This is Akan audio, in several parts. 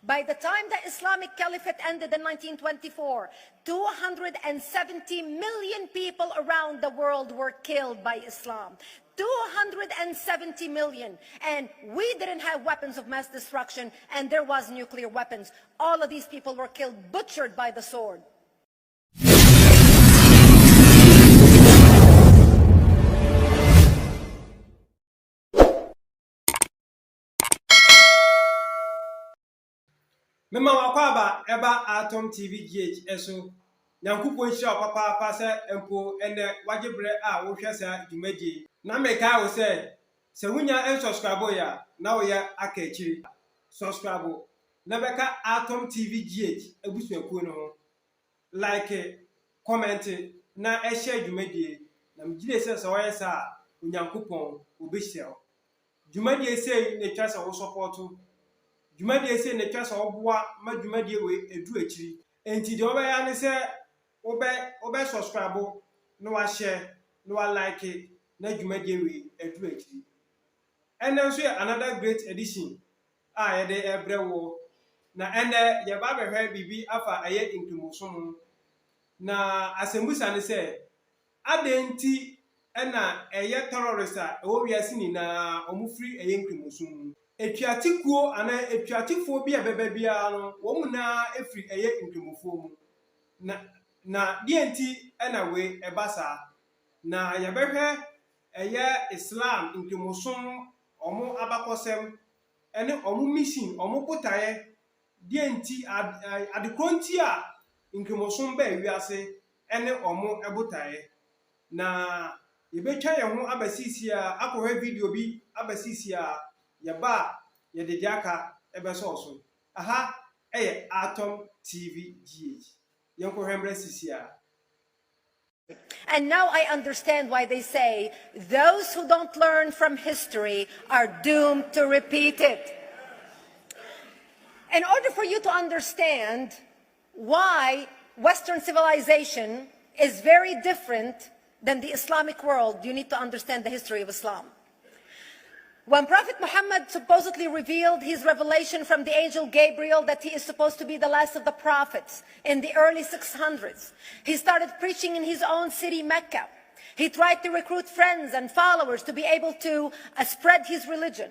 By the time the Islamic Caliphate ended in 1924, 270 million people around the world were killed by Islam. 270 million. And we didn't have weapons of mass destruction, and there was nuclear weapons. All of these people were killed, butchered by the sword. Mema wakwaba eba Atom TV GH eso nyankopon hira papa pase empo ene wagebre a wo hwesa dwumadi na meka wo se hunya subscribe ya na wo ya aka akiri subscribe na beka Atom TV GH ebusuaku no ho like comment na share dwumadi na mgire se wo yesa nyankopon obehia dwumadi sei ne twasa wo support Jumadi ese ne twasa oboa ma jumadi we edu akiri enti de obeya ne se obe subscribe no wa share no wa like na jumadi we edu akiri and then so another great edition ye de ebrewo na ene ye ba behwe bibi afa aye intumusum na asembusa ne se adenti ena eye terrorist a wo wiase ni na omufri eye intumusum Etuatikuo ana etuatifo bi abeba bia no wo na efri eye ntwemofo mu na dienti ena we ebasa na yebehwe eye Islam ntwemosom omo abakosem ene omo mission omo botaye dienti adekronti a ntwemosom ba wiase ene omo ebotaye na yebetwa ye ho abasisi a akohwe video bi abasisi a Yaba yedidiaka ebesoso aha Atom TV GH yanko hembre sisia. And now I understand why they say those who don't learn from history are doomed to repeat it. In order for you to understand why Western civilization is very different than the Islamic world, you need to understand the history of Islam. When Prophet Muhammad supposedly revealed his revelation from the angel Gabriel that he is supposed to be the last of the prophets in the early 600s, he started preaching in his own city, Mecca. He tried to recruit friends and followers to be able to spread his religion.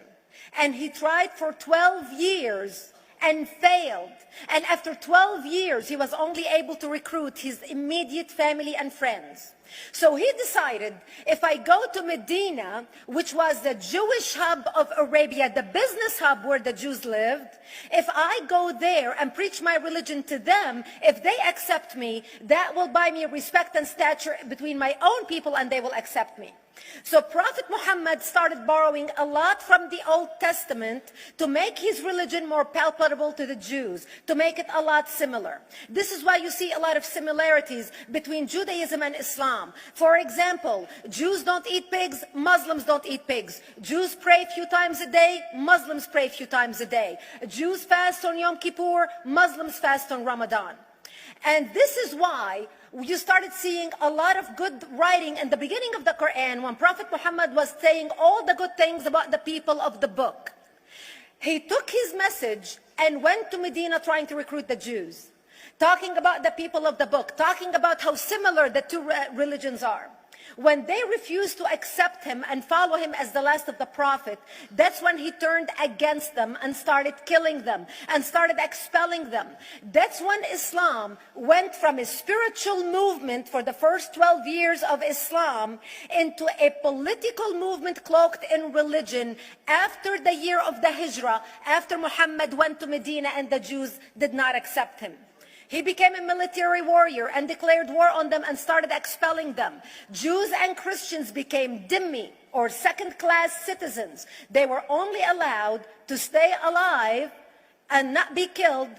And he tried for 12 years and failed. And after 12 years, he was only able to recruit his immediate family and friends. So he decided, if I go to Medina, which was the Jewish hub of Arabia, the business hub where the Jews lived, if I go there and preach my religion to them, if they accept me, that will buy me respect and stature between my own people, and they will accept me. So Prophet Muhammad started borrowing a lot from the Old Testament to make his religion more palpable to the Jews, to make it a lot similar. This is why you see a lot of similarities between Judaism and Islam. For example, Jews don't eat pigs, Muslims don't eat pigs. Jews pray a few times a day, Muslims pray a few times a day. Jews fast on Yom Kippur, Muslims fast on Ramadan. And this is why you started seeing a lot of good writing in the beginning of the Quran when Prophet Muhammad was saying all the good things about the people of the book. He took his message and went to Medina trying to recruit the Jews, talking about the people of the book, talking about how similar the two religions are. When they refused to accept him and follow him as the last of the prophet, that's when he turned against them and started killing them and started expelling them. That's when Islam went from a spiritual movement for the first 12 years of Islam into a political movement cloaked in religion after the year of the Hijrah, after Muhammad went to Medina and the Jews did not accept him. He became a military warrior and declared war on them and started expelling them. Jews and Christians became dhimmi, or second-class citizens. They were only allowed to stay alive and not be killed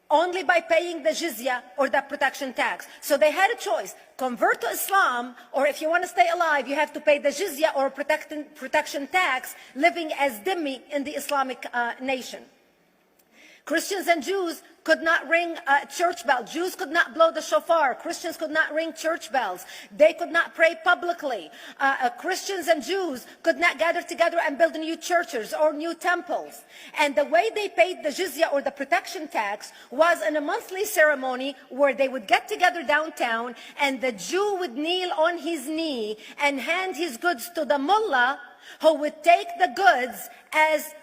only by paying the jizya, or the protection tax. So they had a choice: convert to Islam, or if you want to stay alive, you have to pay the jizya or protection tax, living as dhimmi in the Islamic nation. Christians and Jews could not ring church bells. Jews could not blow the shofar. Christians could not ring church bells. They could not pray publicly. Christians and Jews could not gather together and build new churches or new temples. And the way they paid the jizya, or the protection tax, was in a monthly ceremony where they would get together downtown, and the Jew would kneel on his knee and hand his goods to the mullah, who would take the goods as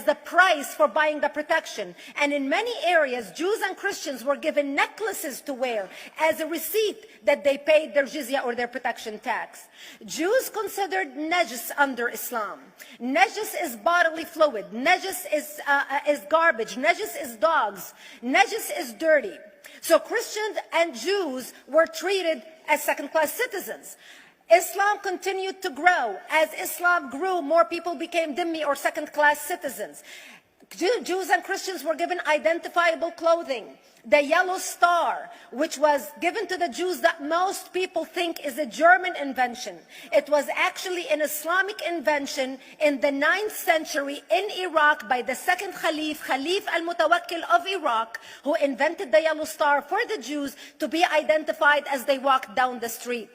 the price for buying the protection. And in many areas, Jews and Christians were given necklaces to wear as a receipt that they paid their jizya, or their protection tax. Jews considered najis under Islam. Najis is bodily fluid. Najis is garbage. Najis is dogs. Najis is dirty. So Christians and Jews were treated as second-class citizens. Islam continued to grow. As Islam grew, more people became dhimmi, or second-class citizens. Jews and Christians were given identifiable clothing. The yellow star, which was given to the Jews, that most people think is a German invention. It was actually an Islamic invention in the 9th century in Iraq by the second Khalif al-Mutawakkil of Iraq, who invented the yellow star for the Jews to be identified as they walked down the street.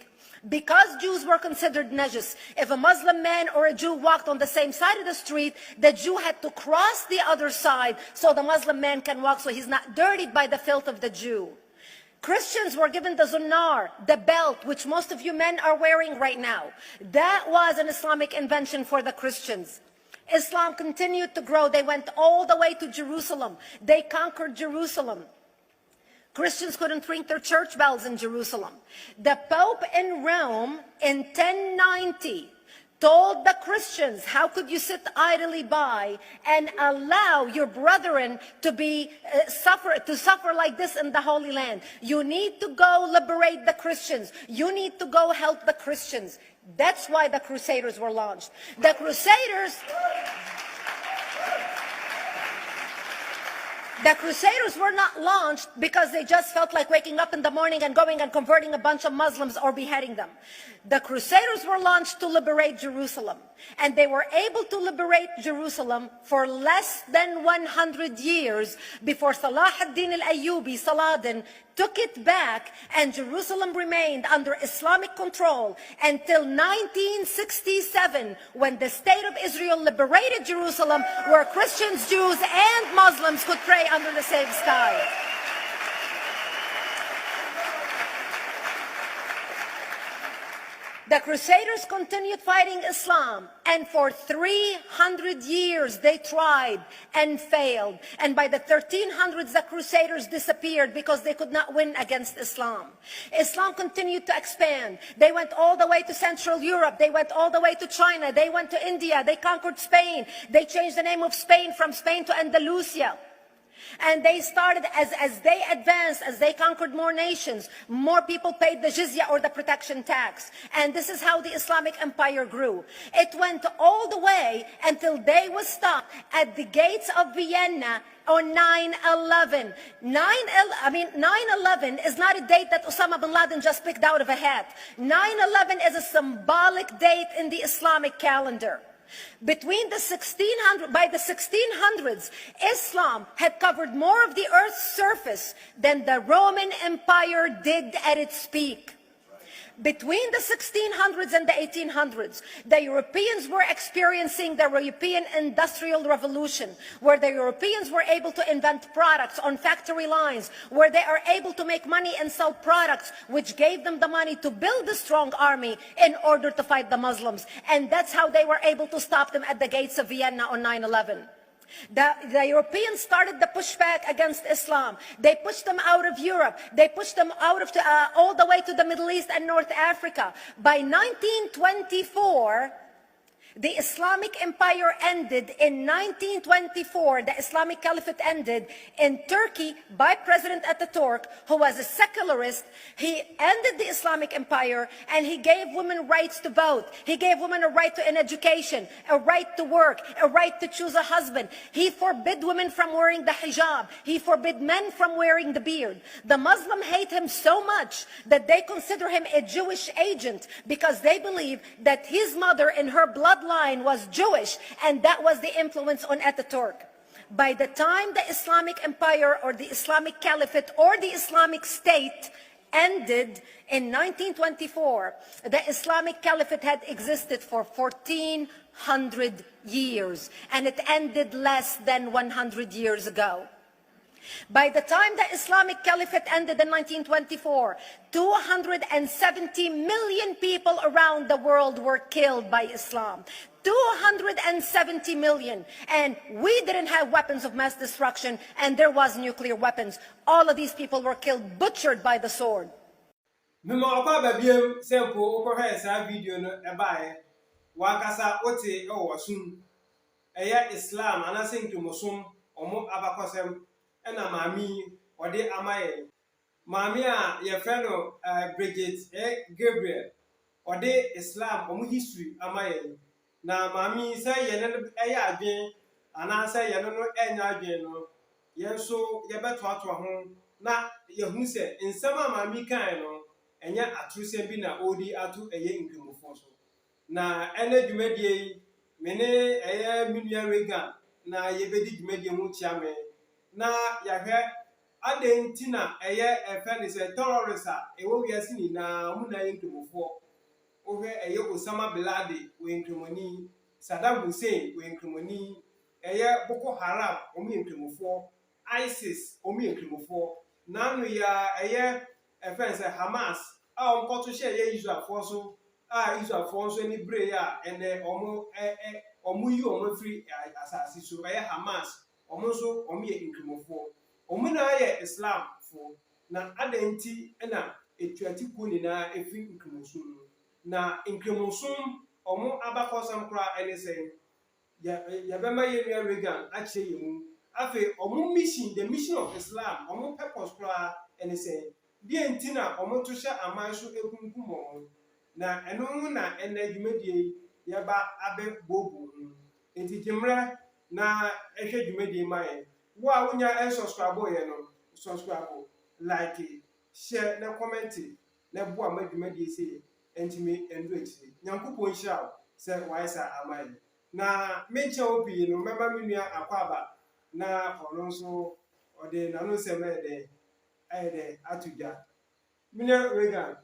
Because Jews were considered najis, if a Muslim man or a Jew walked on the same side of the street, the Jew had to cross the other side so the Muslim man can walk, so he's not dirtied by the filth of the Jew. Christians were given the zunnar, the belt, which most of you men are wearing right now. That was an Islamic invention for the Christians. Islam continued to grow. They went all the way to Jerusalem. They conquered Jerusalem. Christians couldn't ring their church bells in Jerusalem. The Pope in Rome in 1090 told the Christians, how could you sit idly by and allow your brethren to suffer like this in the Holy Land? You need to go liberate the Christians. You need to go help the Christians. That's why the Crusaders were launched. The Crusaders were not launched because they just felt like waking up in the morning and going and converting a bunch of Muslims or beheading them. The Crusaders were launched to liberate Jerusalem. And they were able to liberate Jerusalem for less than 100 years before Salah ad-Din al-Ayyubi, Saladin, took it back, and Jerusalem remained under Islamic control until 1967, when the State of Israel liberated Jerusalem, where Christians, Jews, and Muslims could pray under the same sky. The Crusaders continued fighting Islam, and for 300 years they tried and failed. And by the 1300s, the Crusaders disappeared because they could not win against Islam. Islam continued to expand. They went all the way to Central Europe. They went all the way to China. They went to India. They conquered Spain. They changed the name of Spain from Spain to Andalusia. And they started, as they advanced, as they conquered more nations, more people paid the jizya, or the protection tax. And this is how the Islamic Empire grew. It went all the way until they was stopped at the gates of Vienna on 9/11. 9/11 is not a date that Osama bin Laden just picked out of a hat. 9/11 is a symbolic date in the Islamic calendar. By the 1600s, Islam had covered more of the earth's surface than the Roman Empire did at its peak. Between the 1600s and the 1800s, the Europeans were experiencing the European Industrial Revolution, where the Europeans were able to invent products on factory lines, where they are able to make money and sell products, which gave them the money to build a strong army in order to fight the Muslims. And that's how they were able to stop them at the gates of Vienna on 9/11. The Europeans started the pushback against Islam. They pushed them out of Europe. They pushed them out of all the way to the Middle East and North Africa. By 1924, the Islamic Empire ended. In 1924, the Islamic Caliphate ended in Turkey by President Ataturk, who was a secularist. He ended the Islamic Empire, and he gave women rights to vote. He gave women a right to an education, a right to work, a right to choose a husband. He forbid women from wearing the hijab. He forbid men from wearing the beard. The Muslims hate him so much that they consider him a Jewish agent, because they believe that his mother in her bloodline was Jewish, and that was the influence on Ataturk. By the time the Islamic Empire or the Islamic Caliphate or the Islamic State ended in 1924, the Islamic Caliphate had existed for 1400 years, and it ended less than 100 years ago. By the time the Islamic Caliphate ended in 1924, 270 million people around the world were killed by Islam. 270 million. And we didn't have weapons of mass destruction, and there was nuclear weapons. All of these people were killed, butchered by the sword. Memo akwa babiem sempo okwohwe sa video no ebae wakasa ote wasum eye Islam anase ntumosum omo abakosem ena mami ode amaye mami a ye feno Bridget Gabriel ode Islam omo history amaye na mami say ye ne eye adwen anase ye no enya adwen no yenso ye beto ato ho na ye hu se nsema mami kan no enya atruse bi na odi atu eye nkemofo so na ene dwumadie mene eye minua Regan na yebedi dwumadie ho chiame na yahwe adenti na eye efene se terrorist a ewo wiase ni na mu na nkemofo ohwe eye Osama bin Laden we nkemoni Saddam Hussein we nkemoni eye Boko Haram omi nkemofo ists omi nkemofo nanu ya eye efense Hamas a onkoto share ye Israel so a Israel so ni bre ya ene omo yi omo free asasi so eye Hamas omo so omo ye nkrimofo omo na ye Islam fo na adenti na etuati ku ni na efi nkrimosum na nkrimosum omo abakosam kra ene sen ya bema ye nua Regan a che ye mu afi omo mission, the mission of Islam omo purpose kra ene sen die ntina omoto hye amanso ekunkum omo na eno na enadwumadie ye ba abe bobu enti jemra na ehwe dwumadie maye wo a wonya subscribe ye no subscribe, like, share na comment na bo amadwumadie se enti me endo echi nyankopon hira se waisa amaye na menche obi no meba menua akwaba na ono nso ode na no se mede ayede atuja Mina Regan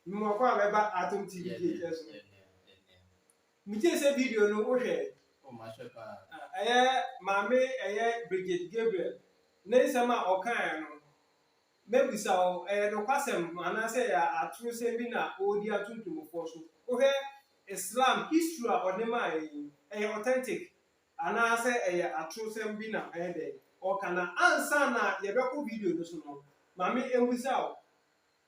mo kwa beba atom TV keso mi je se video no o hwe o ma hwe pa mame Bridget Gabriel ne sama okan no mebisa o no kwasem anase ya atruse bi na odi atuntumfo so o hwe Islam history odema authentic anase atruse bi na de o kana ansa na yebeko video no so no mame embisa o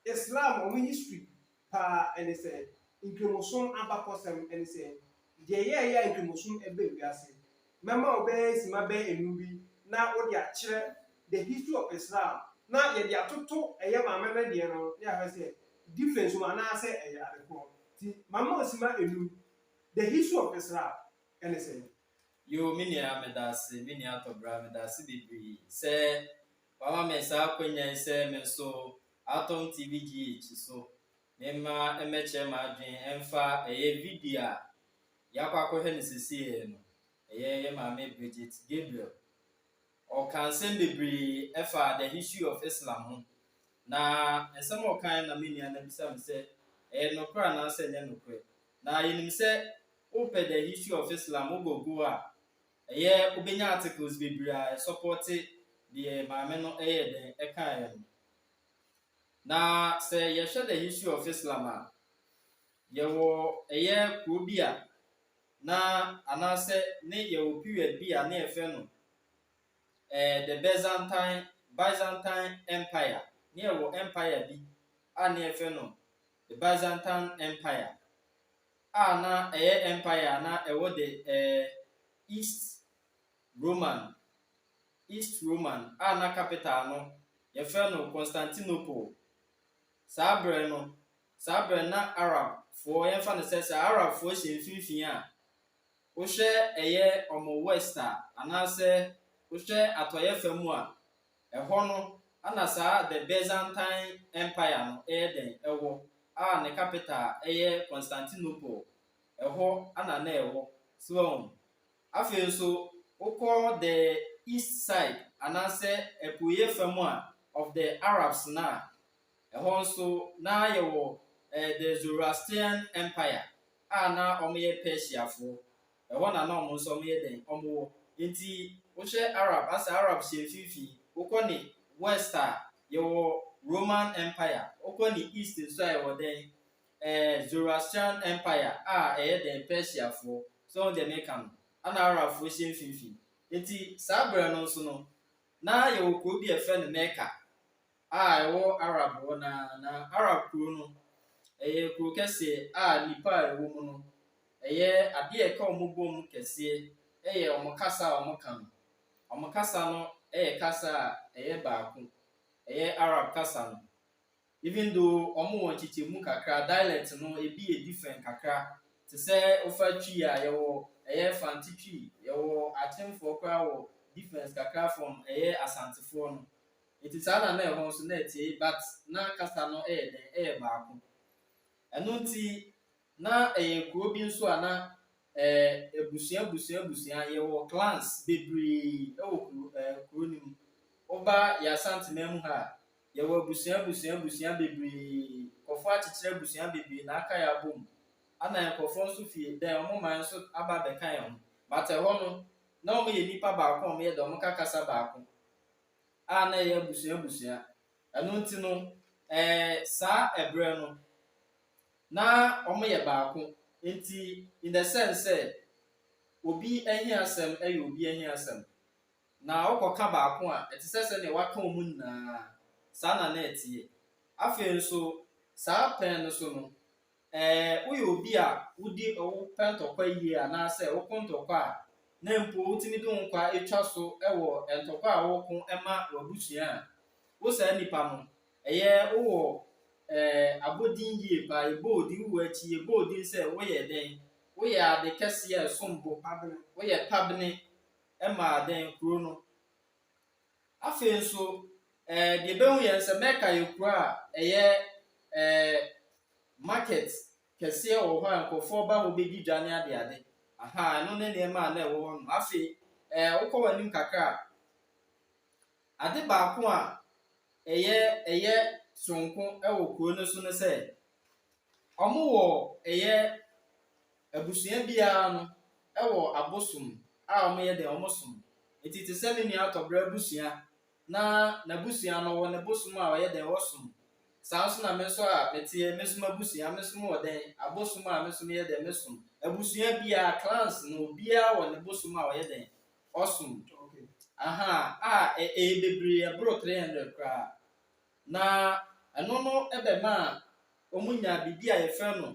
Islam omo history pa ene se nkremosom abakosem ene se de ye nkremosom ebe wiase mema obe sima be enubi na odi a kire the history of Islam na ye de atoto eye mama na de no ya ha se difference ma na se eye adeko ti mama osima enu the history of Islam ene se yo minia medase minia to bra medase bibri se mama mesa kwanya se menso Atom TV GH so mema emeche ma adwen emfa video a yakwa he ne sisi no ye mama Bridget Gabriel o kan sem bibri efa the history of Islam ho na ensem o kan na menia na bisa me se nokra na se nya nokre na yenim se open the history of Islam ogogo a obenya articles bibri a support the mama no den ekan na say ye share the history of Islam a ye wo krobia na anase ne ye wo period bia na efe no the Byzantine Empire ne ye wo empire bi a na efe no the Byzantine Empire a na empire na wo the East Roman a na capital no ye fe no Constantinople Sabre na Arab for yenfa ne se Arab for hye mfimfin a wo hwe omo west anase wo hwe atoye famu a eho no ana sa the Byzantine Empire no den ewo a ne capital Constantinople eho ana na ewo so afi so wo call the east side anase epuye fam of the Arabs na ɛhɔ nso na yɛwɔ the Zoroastrian Empire na ɔmo Persiafoɔ ɛhɔ na ɔmo nso ɔmo den ɔmo wɔ nti wohwɛ Arab asa Arab hyɛ fifi wokɔ ne west yɛwɔ Roman Empire wokɔ ne east nso yɛwɔ den Zoroastrian Empire ɛyɛ den Persiafoɔ so the meka no ana Arabfoɔ hyɛ fifi nti saa bere no nso no na yɛwɔ kuro bi ɛfɛ no Mecca ɛwɔ Arab wɔ na Arab kuro no ɛyɛ kuro kɛseɛ nipa ɛwɔ mu no ɛyɛ adeɛ ɛka ɔmo bom kɛseɛ ɛyɛ ɔmo kasa ɔmo ka no ɔmo kasa no ɛyɛ kasa ɛyɛ baako ɛyɛ Arab kasa no even though ɔmo wɔ nkyekyɛmu kakra dialect no ebi yɛ different kakra te sɛ ofa twi yɛwɔ ɛyɛ fanti twi yɛwɔ akyemfoɔ koraa wɔ difference kakra from ɛyɛ asantefoɔ no eti saa na ɛhɔ nso na ɛtie but na kasa no ɛyɛ den ɛyɛ baako ɛno nti na ɛyɛ kuro bi nso na ebusua yɛwɔ clans bebree ɛwɔ kuro no mu ɔba yɛ asantema mu ha yɛwɔ abusua bebree kɔfo akyekyere abusua bebree na aka yɛ abom ana nkɔfo nso fie dɛn ɔmo man nso aba bɛka yɛn ho but ɛhɔ no na ɔmo yɛ nipa baako ɔmo yɛ dɛ ɔmo ka kasa baako na ɛyɛ abusua ɛno nti no saa ɛbrɛ no na ɔmo yɛ baako nti in the sense sɛ obi ahi asɛm ɛyɛ obi ahi asɛm na ɔkɔka baako ɛte sɛ ne waka ɔmo nyinaa saa na ɛteɛ afei nso saa pɛn no so no woyɛ obi a wodi ɔwo pɛn tɔkwa yie anaasɛ woko ntɔkwa na mpo wotumi de nkwa etwa so ɛwɔ ntɔkwa a woko ɛma wabusua a wo saa nipa no ɛyɛ wowɔ abodin yie pa ebodi wo akyi ebodi sɛ woyɛ den woyɛ ade kɛse a sombo woyɛ pabne ɛma den kuro no afei nso deɛ bɛhu yɛn sɛ Mecca yɛ kuro a ɛyɛ market kɛseɛ wɔ hɔ a nkɔfoɔ ba hɔ bɛdi dwa ne ade ɛno ne nneɛma na ɛwɔ hɔ no afei wokɔ w'anim kakra ade baako a ɛyɛ sonko ɛwɔ kuro no so no sɛ ɔmo wɔ ɛyɛ abusua biara no ɛwɔ abosom a ɔmo yɛ dɛ ɔmo som eti te sɛ me nua atɔbrɛ abusua na n'abusua no wɔ ne bosom a ɔyɛ dɛ ɔsom saa nso na me nso a metie mesom abusua mesom wɔ dɛn abosom a mesom yɛ dɛ mesom abusua biara clans no biara wɔ ne bosom a ɔyɛ dɛn ɔsom bebree aburo 300 koraa na ɛno no ɛbɛma a ɔmo nya bibi a yɛfrɛ no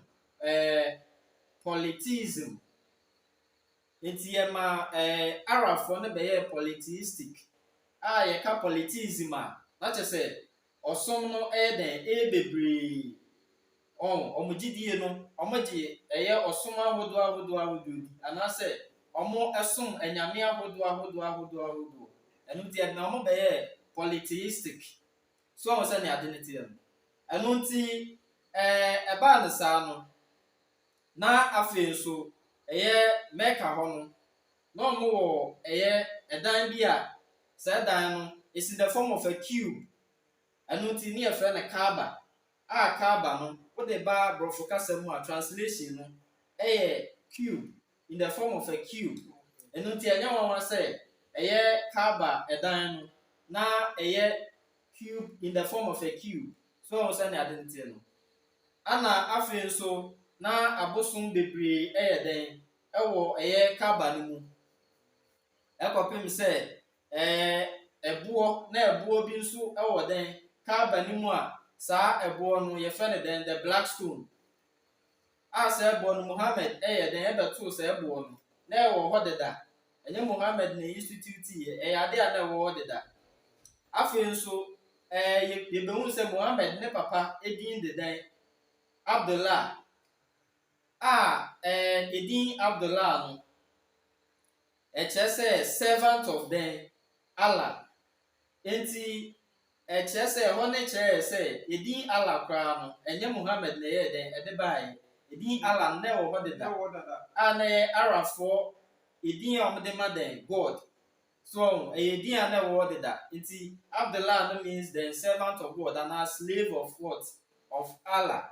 polytheism nti yɛma Arabfoɔ no bɛyɛ polytheistic yɛka polytheism a na kyerɛ sɛ ɔsom no ɛyɛ dɛn bebree ɔmo gyidie no ɔmo gye ɛyɛ ɔsom ahodoɔ di anaasɛ ɔmo ɛsom anyame ahodoɔ ɛno nti ɛna ɔmo bɛyɛ polytheistic so ɔmo sɛ ne ade ne teɛ no ɛno nti ɛbaa ne saa no na afei nso ɛyɛ Mecca hɔ no na ɔmo wɔ ɛyɛ ɛdan bi a saa ɛdan no is in the form of a cube ɛno nti ne yɛfrɛ no Kaaba Kaaba no wode ba Borɔfo kasa mu a translation no ɛyɛ cube in the form of a cube ɛno nti ɛnyɛ nwanwa sɛ ɛyɛ Kaaba ɛdan no na ɛyɛ cube in the form of a cube so ɔmo sɛ ne ade ne teɛ no ana afei nso na abosom bebree ɛyɛ dɛn ɛwɔ ɛyɛ Kaaba no mu ɛkɔpem sɛ ɛboɔ bi nso ɛwɔ dɛn Kaaba no mu a saa ɛboɔ no yɛfrɛ no dɛn the black stone saa ɛboɔ no Muhammad ɛyɛ dɛn ɛbɛtoo saa ɛboɔ no na ɛwɔ hɔ deda ɛnyɛ Muhammad na institute ɛyɛ ade a na ɛwɔ hɔ deda afei nso yɛbɛhu sɛ Muhammad ne papa edin de dɛn Abdullah edin Abdullah no ɛkyerɛ sɛ servant of dɛn Allah enti ɛkyerɛ sɛ ɛhɔ ne kyerɛ sɛ edin Allah koraa no ɛnyɛ Muhammad na ɛyɛ dɛn ɛde baeɛ edin Allah na ɛwɔ hɔ deda na ɛyɛ Arabfoɔ edin a wɔde ma dɛn God So a din and a word that it Abdullah means the servant of God and a slave of what? Of Allah.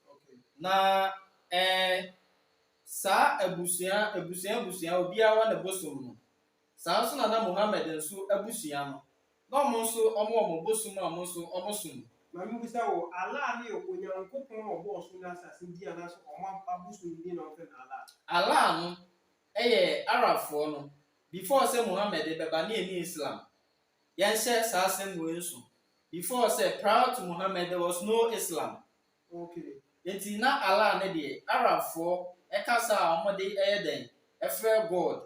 Okay. Na sa abusua obiara na bosom no. Saa nso na Muhammad nso abusua no. Na ɔmo nso ɔmo bosom a ɔmo nso ɔmo som. Ma mi bisa wo Allah ne Onyankopɔn ɔbɔ so na asase di anaso ɔmo abusu di na ɔfɛ na Allah. Allah no Arabfoɔ no before sɛ Muhammad bɛba ne ɛni Islam. Yɛnhyɛ saa asɛm wɔ nso. Before say prior to Muhammad there was no Islam. Okay. Enti na Allah ne deɛ Arabfoɔ ɛkasa a ɔmo de ɛyɛ den ɛfrɛ God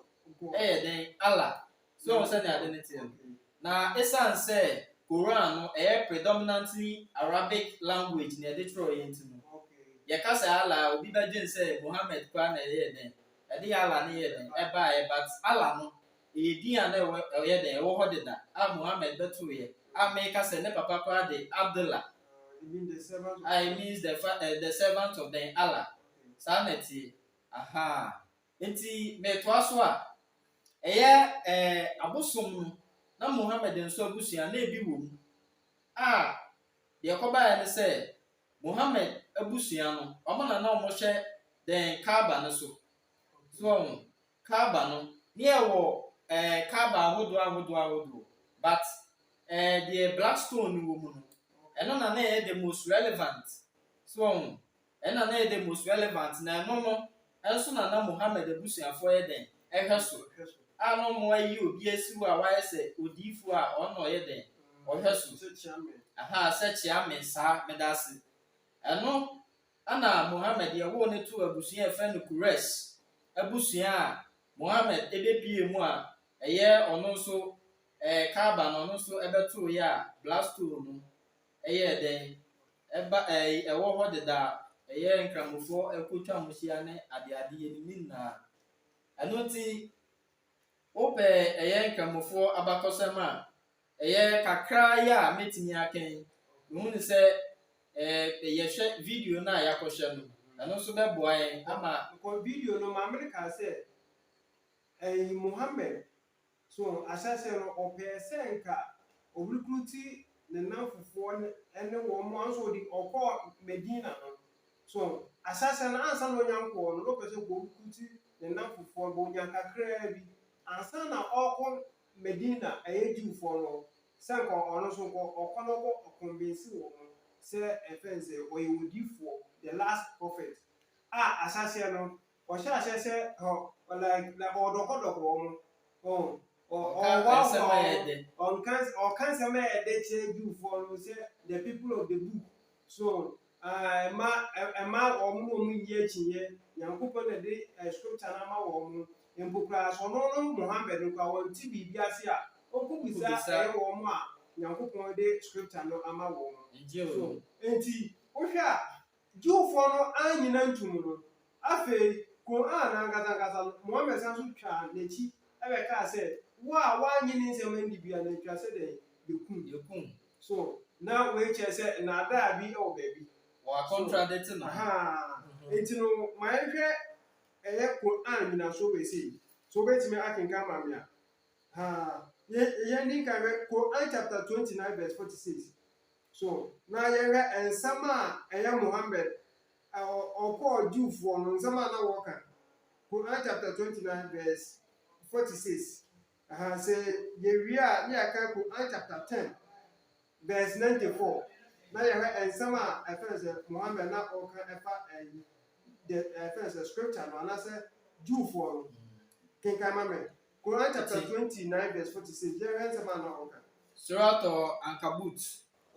ɛyɛ den Allah. So ɔmo sɛ ne ade ne teɛ. Na esan sɛ Quran no predominantly Arabic language na ɛde twerɛ yɛn ti no. Yɛkasa Allah obi bɛgye sɛ Muhammad kwa na ɛyɛ den. Ɛde Allah ne yɛ den ɛbaa but Allah no ɛyɛ din a na ɛyɛ den ɛwɔ hɔ deda a Muhammad bɛto yɛ a mɛka sɛ ne papa kwa de Abdullah. I means the servant of the Allah. Saa na tie. Aha. Enti metoa so a ɛyɛ abosom no na Muhammad nso abusua na ebi wɔ mu. Deɛ kɔbaeɛ ne sɛ Muhammad abusua no ɔmo na ɔmo hyɛ den Kaaba no so. So Kaaba no ne ɛwɔ Kaaba ahodoɔ but the black stone wɔ mu no ɛno na ɛyɛ the most relevant. So ɛno na ɛyɛ the most relevant na ɛno no ɛnso na Muhammad abusuafoɔ yɛ den ɛhwɛ so. No mo ayi obi asi wo a wayɛ sɛ odiifo a ɔno ɔyɛ den ɔhwɛ so. Aha sɛ kyea saa medase. Ɛno ana Muhammad yɛwɔ ne to abusua ɛfɛ no Crusades. Abusua a Muhammad ebepie mu a ɛyɛ ɔno nso Kaaba no ɔno nso ɛbɛto yɛ a blasto no ɛyɛ den ɛba ɛwɔ hɔ deda ɛyɛ nkramofoɔ ɛkotwa mo hyia ne ade yɛ ne nyinaa. Ɛno nti wopɛ ɛyɛ nkramofoɔ abakɔsɛm a ɛyɛ kakra yɛ a metumi akɛn mehu ne sɛ yɛhwɛ video na yɛakɔhwɛ no ɛno nso bɛboa yɛn ama ko video no ma America sɛ Muhammad so asase no ɔpɛ sɛ nka obrukuti ne nanfofoɔ ne wɔn mo anso di ɔkɔ Medina no so asase no ansa no nyankɔ no ɔpɛ sɛ obrukuti ne nanfofoɔ bo nyankakra bi ansa na ɔkɔ Medina ɛyɛ Jewfoɔ no sɛ nka ɔno so ɔkɔ no kɔ ɔkɔmbensi wɔn sɛ ɛfɛnse ɔyɛ odifoɔ the last prophet asase no ɔhyɛ ahyɛ sɛ like ɔdɔkɔdɔkɔ wɔn ɔkansa ma ɛde kyerɛ Jewfoɔ no sɛ the people of the book so ɛma wɔn no mu yie akyinyɛ Nyankopɔn na de scripture na ma wɔn mpokura so no Muhammad no kwa wɔn ti biribi ase a ɔkubisa ɛyɛ wɔn a Nyankopɔn de scripture no ama wɔn so enti wohwɛ a Jewfoɔ no anyina ntum no afei Quran ankasa Muhammad san so twa n'akyi ɛbɛka sɛ wo a wanyine nsɛm andi bia na twa sɛ dɛ yɛkum so na wei kyerɛ sɛ naadaa bi ɛwɔ baabi wɔ contradict no enti no ma yɛhwɛ ɛyɛ Quran nyina so bɛsi so bɛtumi akenka ma me a yɛni ka hwɛ Quran chapter 29 verse 46 so na yɛhwɛ nsɛm a ɛyɛ Muhammad ɔkɔɔ Jewfoɔ no nsɛm a na wɔka Quran chapter 29 verse 46 sɛ yɛwie a ne yɛka Quran chapter 10 verse 94 na yɛhwɛ nsɛm a ɛfɛn sɛ Muhammad na ɔka ɛfa ɛfɛn sɛ scripture no anasɛ Jewfoɔ no kenkan ma me Quran chapter 29 verse 46 yɛhwɛ nsɛm a na ɔka Surah Ankabut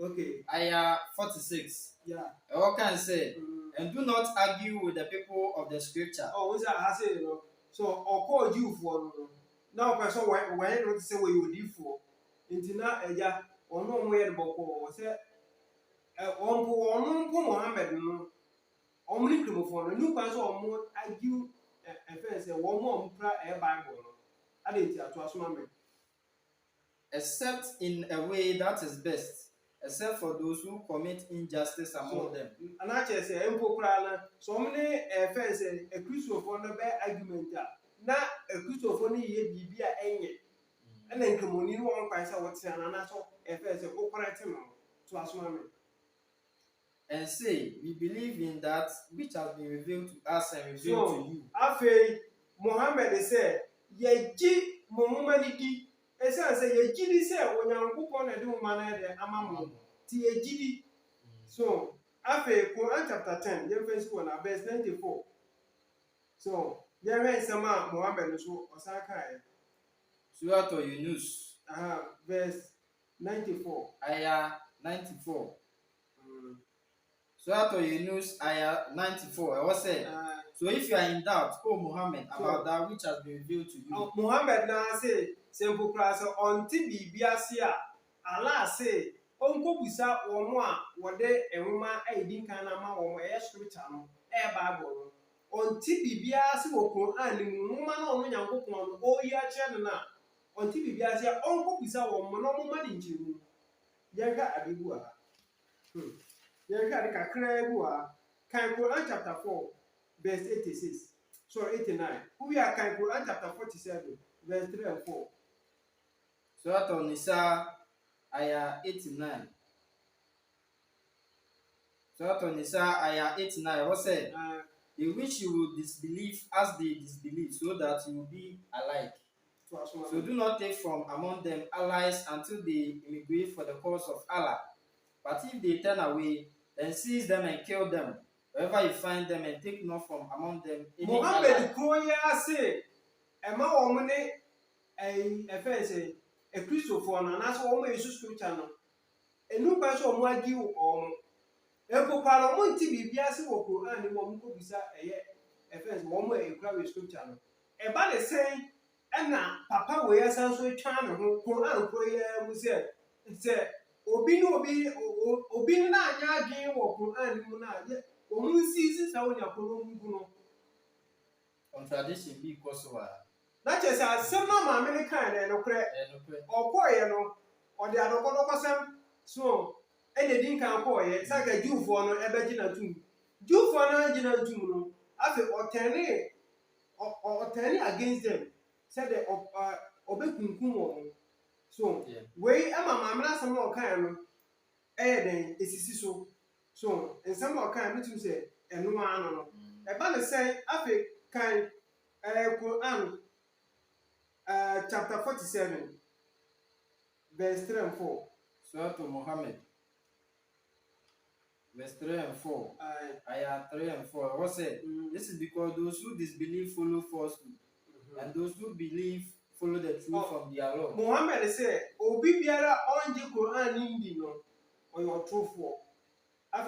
okay ayah 46 yeah ɛwɔ kan sɛ and do not argue with the people of the scripture. Oh, what's that? I say, you know. So, I'll call you for now. Person, when not say what you did for. Intina, yeah, or no way the boko. Say, on Muhammad, no. Only come for a new person or more argue and say, one more a Bible. I didn't tell to us, mammy. Except in a way that is best. Except for those who commit injustice among them. And I just say, so many offense a Christopher no bad argument. Now a Christopher ye be a and then Comuni one price what's an anato if there's a operating to assume. And say, we believe in that which has been revealed to us and revealed to you. Afe Muhammad said, Ye ji Muhammad di. Esa say ye ji say onyankopon na de umana de amamu. Ti ye ji. So, afe Quran chapter 10, ye verse 1 verse 94. So, ye read sama Muhammad so osaka Surah Yunus. Verse 94. Ayah 94. Surah Yunus ayah 94. I was saying. So if you are in doubt, oh Muhammad, about that which has been revealed to you. Muhammad na say simple class onti bibia se a Allah say onko bisa womo a wode enwuma aidin kan na ma womo scripture no Bible no onti bibia se wo Quran ni nwuma na ono Nyankopon no o yi a che na onti bibia se onko bisa womo no mo ma di nchiru yenka abibu a yenka de kakra ebu a kan Quran chapter 4 verse 86. Sorry, 89. We are kind Quran chapter 47, verse 3 and 4. Surah Nisa, ayah 89. Surah Nisa, ayah 89. What said? In which you will disbelieve as they disbelieve, so that you will be alike. So do not take from among them allies until they immigrate for the cause of Allah. But if they turn away, then seize them and kill them. Wherever you find them and take not from among them any Muhammad Koya say, Emma woman a face a Christopher and as woman is scripture. A new person of Wagi or Epo Parliament Biasi or Quran and Momuko Bisa a face woman a crowd scripture. A bad saying, Anna, Papa, we are some sweet channel who Quran prayer was said, Obino Obina Yagi or Quran Muna. Contradiction be Kosovo. That is a similar mammy kind and or poy, or the other Konoposam. So, anything can call it, it's like a Jew for no Abagina tomb. Jew for no Agina tomb, after or turning against them, said the Obekum. So, we am a mamma, some more kind, then it's so. So, in some more kind, to say, and no one, a banner say, Afi kind, Quran, chapter 47, verse 3 and 4. Surah Muhammad, verse 3 and 4. Ayah 3 and 4. What said? This is because those who disbelieve follow falsehood, and those who believe follow the truth from their Lord. Muhammad said, Obi biara onje Quran indi no, or your truthful. And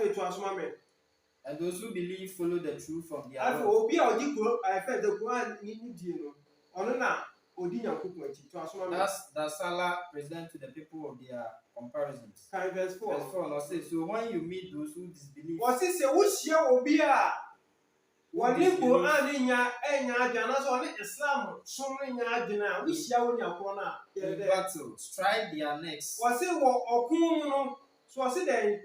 those who believe follow the truth from their Lord. Lord. That's Allah present to the people of their comparisons. Verse 4. Verse 4 now says, so when you meet those who disbelieve, what is a wish here will be a one Quran in ya Jana on Islam, so in ya Jana, wish ya on your corner. In battle, strike their necks. Was it or Kuno? So I said then.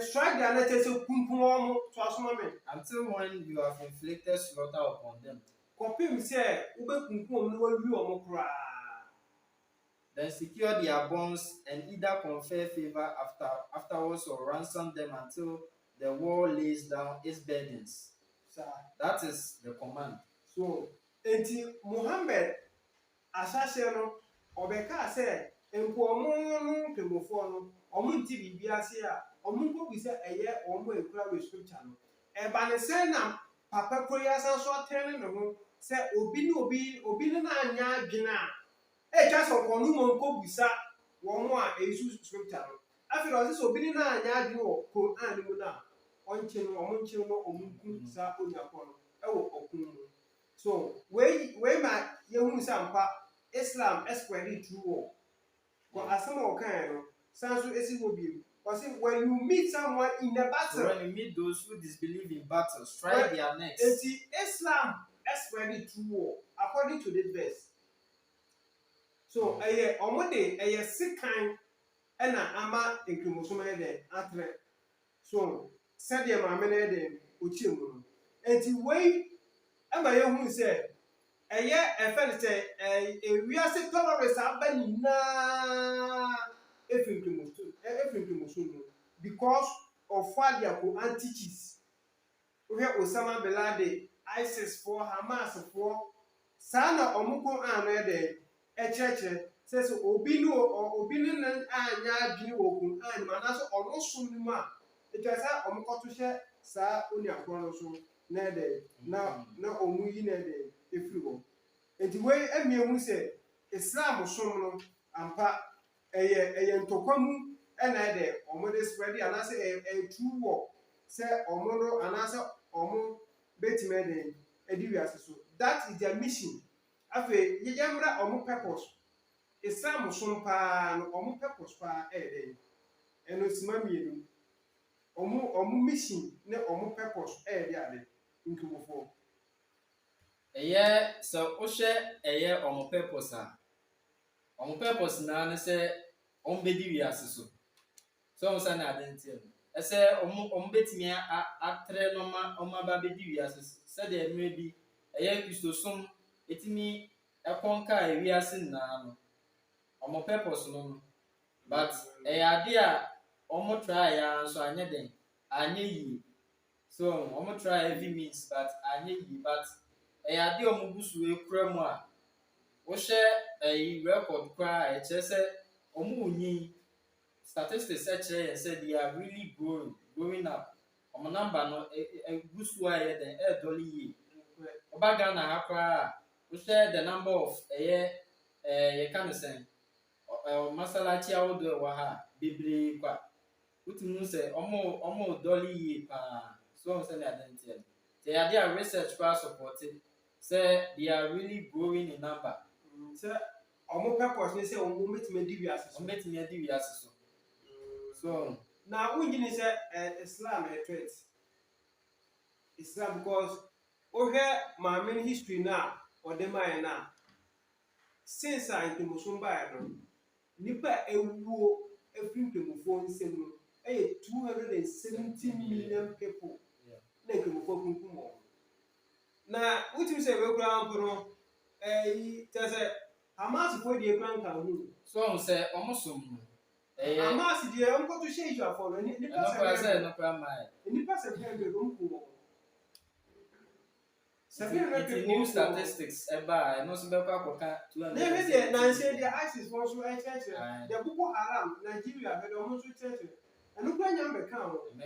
Strike their letters of Kumpuam to Asmame. Until when you have inflicted slaughter upon them. Copim say, Ube Kumpuam no you or cry. Then secure their bonds and either confer favor afterwards or ransom them until the war lays down its burdens. Sir. That is the command. So, until Muhammad Asaseno, Obeka said, Empomo Kemofono, Omunti Biasia. Omungo bisa eye omo ekura we scripture no e ba ne se na papa koya san so tene no ho se obi na anya adwena e twa so kono mo nko bisa wo mo a esu scripture no afi ro se obi na anya adwena wo Quran mu na onche no omunche no omunku sa onyako no e wo okun mu so we ma yehu sampa Islam esquare true war ko asama o kan no san so esi wo bi. When you meet someone in a battle, so when you meet those who disbelieve in battle, strike their necks. Islam is ready to war, according to this verse. So, a sick kind, and ama in Kumusuma de atre. So, said your mamma de Uchimu. And to wait, and my young said, efend say ewiase terrorists abani na efrinkimusu because of what they are anti-cheese. We have Osama bin Laden, ISIS for Hamas for sana omuko anede echeche says obinu or obinu nan anya adwini wogun an manaso ono sum a etwasa omuko to hye sa oni akoro no so na de na omu yi na de efiri wo enti we amiemu se Islam som no ampa eye ntokwamu na de omo de spread anase a true war se omo no anase omo betime de ediwiase so that is their mission afi yeyamra omo purpose Islam som pa no omo purpose pa de eno sima mienu omo mission ne omo purpose de ade nkubofo so ohye omo purpose a omo purpose na ne se ombedi wiase so on sana identity ese omo betimi atre no ma omo ba bedi wiase se de nwe bi Kristo som etimi ekonka wiase na no omo purpose no but ade a omo try ya so anye den anye yi so omo try every means but anye yi but ade omo gusu ekura mu a wo hye record kwa echese omo unyi statistics say they are really growing up. Omo number no gusu a ye den dolly yi. Obaga na akwa we share the number of ye can say masalachi awodo wa ha bebre kwa. Utunu say omo dolly yi pa so say na identity. They are their research kwa supported say they are really growing in number. Say omo purpose ni say omo metime di wiase so. Omo metime di wiase so. So now we say Islam a threat. Islam because my main history now or the my now since I into Musumba no nipa ewuo efrinkemufo nsem no 270 million people na nkemufo kunkumo na utim say we kura ampono tese Hamas for the grand hu so on say omosom Hamas die onko to share you for ni person no kwa mai ni person be kunkumo the new statistics eba no so be kwa koka 200 they na say the ISIS for so church the Boko Haram Nigeria be do so church and no kwa nyam be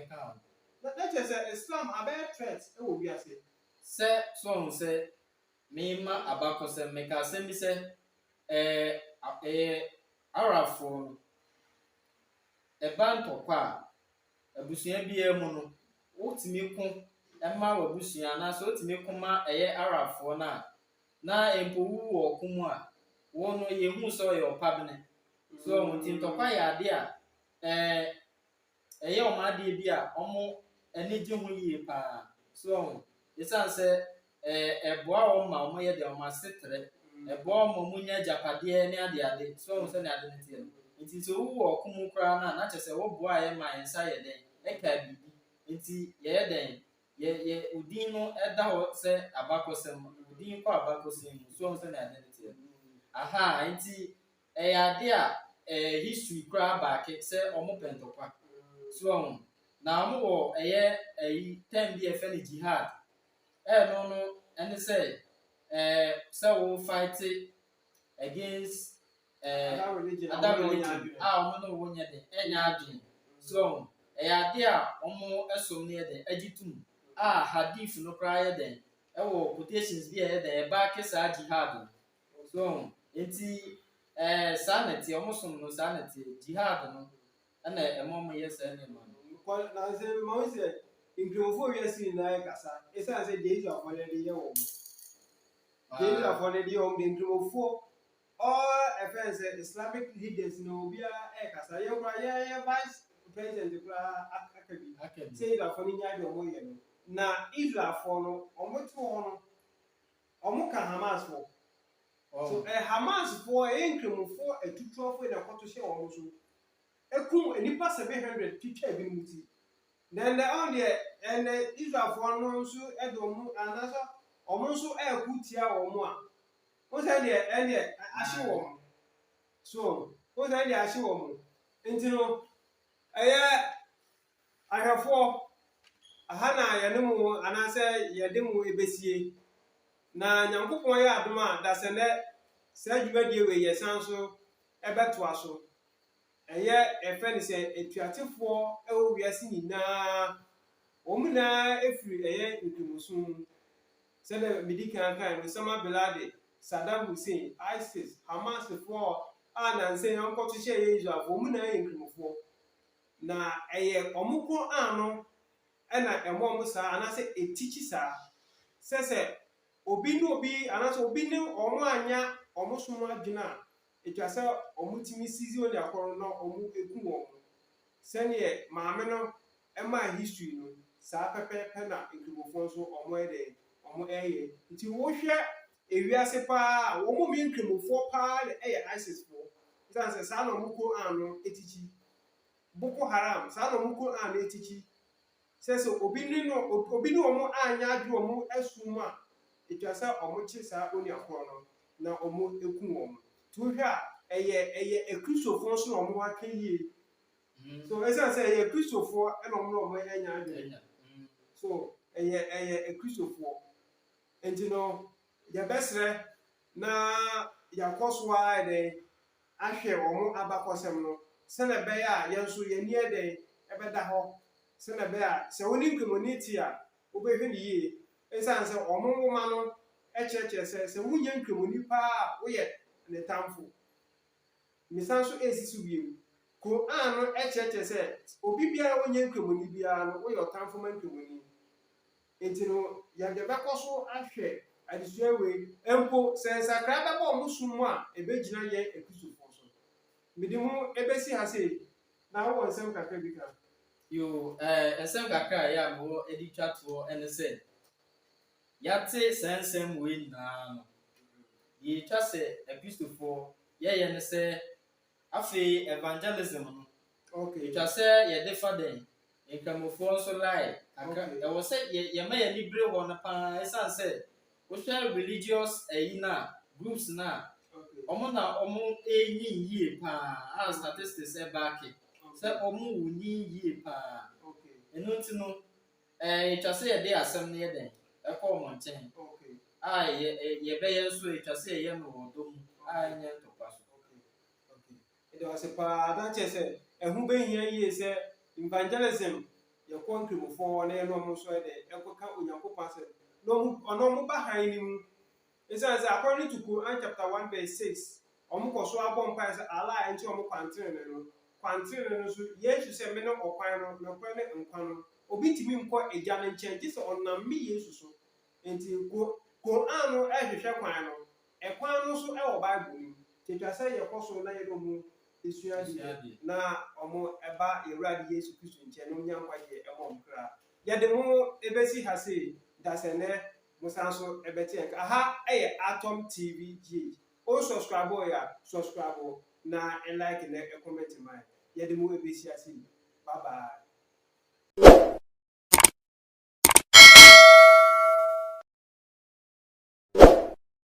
kan that is Islam about threat e wo biase say so on say me ma abakose meka say mi say arafo eba ntokwa abusua bia mu no wotimi ko ema wabusua na so wotimi kuma arafo na empowu wo kumu a wo no yehu so ye opabne so wontim ntokwa ya ade a o ma de bia omo enije ho yie pa so isan say eboa o ma omo ye de o ma setre eboa o mo nya japade ne ade so won say ne ade ntie nti so wo kumu kra na chese wo boa ye ma yensa ye den eka bibi nti ye den ye udin no eda ho se abakosem udin kwa abakosem so won say ne ade ntie aha nti ade a history kra back se omo pentokwa so na mo wo time bi efe ni jihad no and say so we fight against other religion omo no wo nya de enya adwen so ade a omo esom ne de agitum hadith no kra ye de wo quotations bi ye de back sa jihad so enti sanity omo som no sanity jihad no ana emomo yes any man ko na say mo say ingrofo we see na kasa esa say dey you for the year wo dey you for the year the ingrofo all offense Islamic leaders no bia kasa ye kura ye vice president kura akabi say that for nya de omo ye no na Israel for no omo to no omo ka Hamas for so Hamas for ingrofo etutro for na kwato share omo so ekum enipa 700 picture bi muti then the on there and Israel for no so edomu anaso omo so ekutia omo a o say de ahye wo so o say de ahye wo ntino ahwefo aha na ye ne mu anase ye de mu ebesie na nyankopon ye adom a da se ne sa dwumadie we ye san so ebeto aso eye efe ne se etuatefo ewo wiase nyina omuna efiri eye nkimusun se na medikan kan no Osama bin Laden Saddam Hussein ists Hamas fo a na nse yankoto hye ye Israel fo omuna ye nkimufo na eye omuko ano ena emo sa anase etichi sa sese obi no obi anase obi ne omo anya omo sumo adwena etwase omo timi sizi oni akoro no omo eku omo sene maame no ema history no sa pepepe na nkrimofo so omo ede omo eye nti wo hwe ewiase pa omo mi nkrimofo pa eye ISIS fo ntanse sa na omo ko ano etichi Boko Haram sa na omo ko ano etichi sese obi no omo anya adwo omo asum a etwasa omo chi sa oni akoro no na omo eku omo to hwe a eye ekristofo so na omo aka yie so esa say eye kristofo e na omo anya adwo so eye ekristofo enti no ya besre na yakoso a de ahwe omo abakosem no se na be ya yenso ye nie de ebeda ho se na be a se woni community a obehwe ni yie esan se omwoma no echeche se wunye nkemoni pa wo ye ne tamfo misan so esisu wiem ko ano echeche se obi bia wonye nkemoni bia no wo ye tamfo man nkemoni enti no ya de bekoso ahwe adisuewe empo se sakra be bo musumu a ebegina ye ekusufo so midimu ebesi ha se na wo nsem kakra bi ka yo ensem kakra ya mo editwato ene se yate sensem we na no ye twa se episofo ye ne se afi evangelism no okay twa se ye de faden enkamofo so lai aka e wo se ye ma ye libre wo na pa esan se wo share religious na groups na omo na omo enyi yie pa as statistics e back se omo wunyi yie pa eno nti no twa se ye de asem ne ye den e ko mo nchen ye be ye so twa se ye no wodom nye ntokwa so it was a pa that say ehu be hia yie se evangelism ye ko nkrimofo na ye no mo so de ekoka onyankopon se no ono mo ba han ni mu esan according to Quran chapter 1 verse 6 omo ko so abom pa se ala enti omo kwantene no so Yesu se me no okwan no kwan ne nkwan no obi timi mko eja ne nchen ti se onam mi Yesu so enti Quran no ehwehwe kwan no ekwan no so e wo Bible ni tetwa se ye koso na ye do mu esuadi na omo eba Ewurade Yesu Kristo nchen no nyankwaje e mo mkra ye de mu ebesi ha se dasene musanso ebeti enka aha eye Atom TV GH o subscribe ya subscribe na like na comment mai ye de mu ebesi ase bye bye